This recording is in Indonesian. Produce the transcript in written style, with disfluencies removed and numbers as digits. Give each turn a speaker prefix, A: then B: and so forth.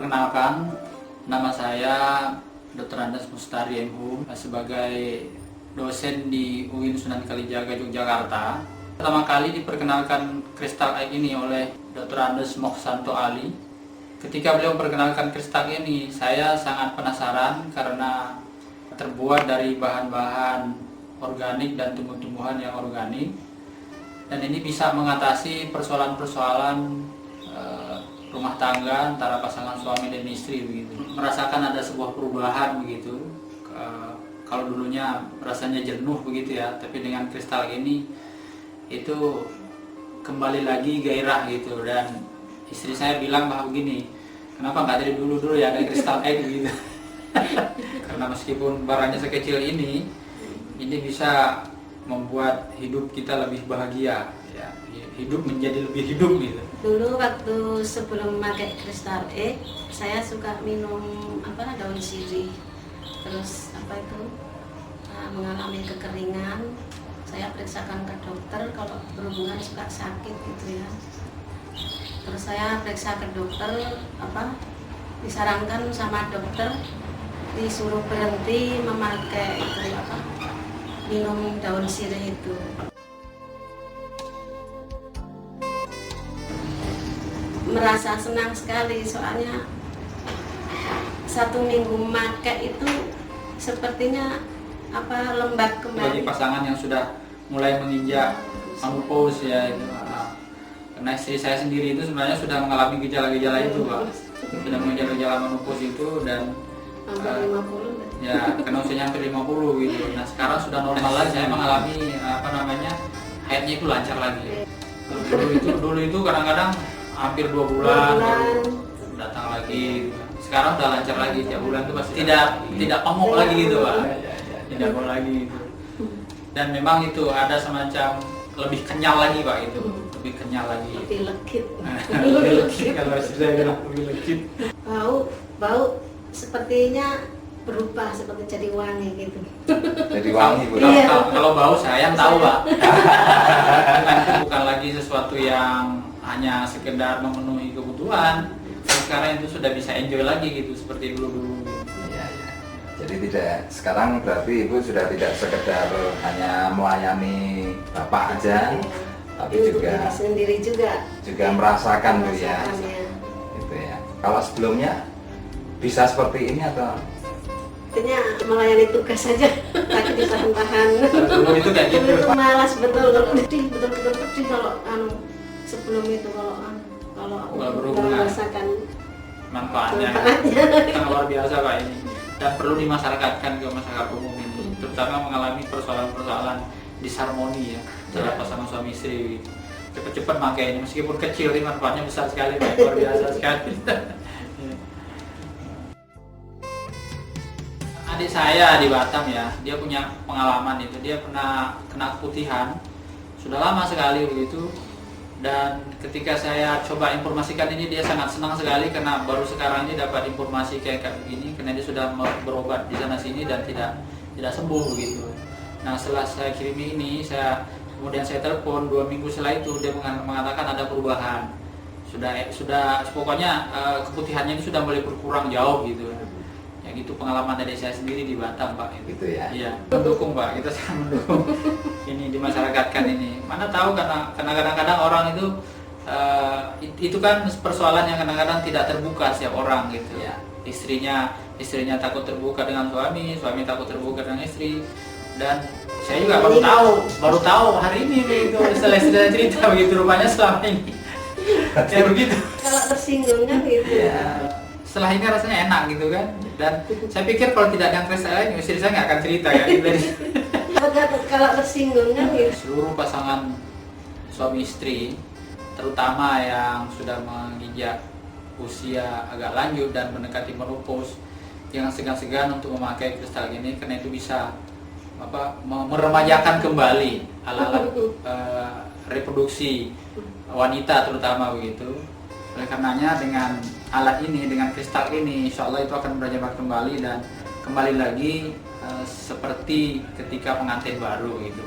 A: Perkenalkan, nama saya Dr. Andes Mustari MHum sebagai dosen di UIN Sunan Kalijaga, Yogyakarta. Pertama kali diperkenalkan kristal egg ini oleh Dr. Andes Mokhsanto Ali. Ketika beliau memperkenalkan kristal ini, saya sangat penasaran karena terbuat dari bahan-bahan organik dan tumbuh-tumbuhan yang organik. Dan ini bisa mengatasi persoalan-persoalan rumah tangga antara pasangan suami dan istri begitu. Merasakan ada sebuah perubahan begitu. Kalau dulunya rasanya jenuh begitu ya, tapi dengan kristal ini itu kembali lagi gairah gitu. Dan istri saya bilang bahwa begini, kenapa nggak dari dulu ya ada kristal egg gitu. Karena meskipun barangnya sekecil ini bisa membuat hidup kita lebih bahagia ya, hidup menjadi lebih hidup gitu.
B: Dulu waktu sebelum memakai kristal egg, saya suka minum daun sirih. Terus mengalami kekeringan. Saya periksakan ke dokter kalau berhubungan suka sakit gitu ya. Terus saya periksa ke dokter, disarankan sama dokter disuruh berhenti memakai minum daun sirih itu. Merasa senang sekali soalnya 1 minggu memakai itu sepertinya lembab kembali.
A: Bagi pasangan yang sudah mulai menginjak menopause ya itu. Karena istri saya sendiri itu sebenarnya sudah mengalami gejala-gejala itu, Pak. Sudah mengalami gejala menopause itu dan
B: hampir 50
A: ya, karena usianya hampir 50 gitu. Nah, sekarang sudah normal lagi, saya mengalami haidnya itu lancar lagi. Dulu itu kadang-kadang hampir 2 bulan baru datang lagi. Sekarang udah lancar lagi, tiap bulan tuh pasti tidak pamuk lagi gitu, Pak. Tidak pamuk lagi gitu. Dan memang itu ada semacam lebih kenyal lagi, Pak, itu. Lebih kenyal lagi.
B: lebih legit.
A: Lebih legit kalau saya bilang lebih legit.
B: Bau sepertinya berubah seperti jadi wangi gitu.
C: Jadi wangi, Bu.
B: Iya.
A: Kalau bau saya yang tahu, Pak. Karena itu bukan lagi sesuatu yang hanya sekedar memenuhi kebutuhan. Sekarang itu sudah bisa enjoy lagi gitu seperti dulu-dulu.
C: Iya, iya. Jadi sekarang berarti Ibu sudah tidak sekedar hanya melayani Bapak aja, tapi juga
B: sendiri juga
C: merasakan tuh ya.
B: merasakannya.
C: Gitu ya. Kalau sebelumnya bisa seperti ini atau
B: Artinya melayani tugas saja, tapi ditahan-tahan.
A: Dulu itu kayak gitu.
B: Dulu itu malas betul pedih kalau sebelum itu kalau
A: berhubungan.
B: merasakan
A: Manfaatnya sangat luar biasa, Pak, ini. Dan perlu dimasyarakatkan ke masyarakat umum ini, terutama mengalami persoalan-persoalan disharmoni ya antara pasangan suami istri. Cepat-cepat pakai ini, meskipun kecil, ini manfaatnya besar sekali, Pak. Luar biasa sekali. Adik saya di Batam ya, dia punya pengalaman itu, dia pernah kena keputihan sudah lama sekali begitu. Dan ketika saya coba informasikan ini, dia sangat senang sekali karena baru sekarang ini dapat informasi kayak begini, karena dia sudah berobat di sana sini dan tidak sembuh begitu. Nah, setelah saya kirimi ini, kemudian saya telepon 2 minggu setelah itu, dia mengatakan ada perubahan. Sudah pokoknya keputihannya itu sudah mulai berkurang jauh gitu. Ya gitu pengalaman dari saya sendiri di Batam, Pak.
C: gitu ya?
A: Iya, mendukung, Pak. Kita sangat mendukung ini dimasyarakatkan ini. Mana tahu karena kadang-kadang orang itu kan persoalan yang kadang-kadang tidak terbuka setiap orang gitu.
C: Ya.
A: Istrinya takut terbuka dengan suami takut terbuka dengan istri. Dan saya juga baru tahu hari ini begitu setelah istri cerita begitu, rupanya selama ini. Ya begitu.
B: Kalau tersinggung kan gitu.
A: Ya. Setelah ini rasanya enak gitu kan. Dan saya pikir kalau tidak ada kristal lain, istri saya nggak akan cerita kan.
B: Kalau tersinggung kan gitu.
A: Seluruh pasangan suami istri, terutama yang sudah menginjak usia agak lanjut dan mendekati menopause, jangan segan-segan untuk memakai kristal ini karena itu bisa meremajakan kembali alat-alat reproduksi wanita terutama begitu. Oleh karenanya dengan alat ini, dengan kristal ini, insya Allah itu akan berjabat kembali dan kembali lagi seperti ketika pengantin baru gitu.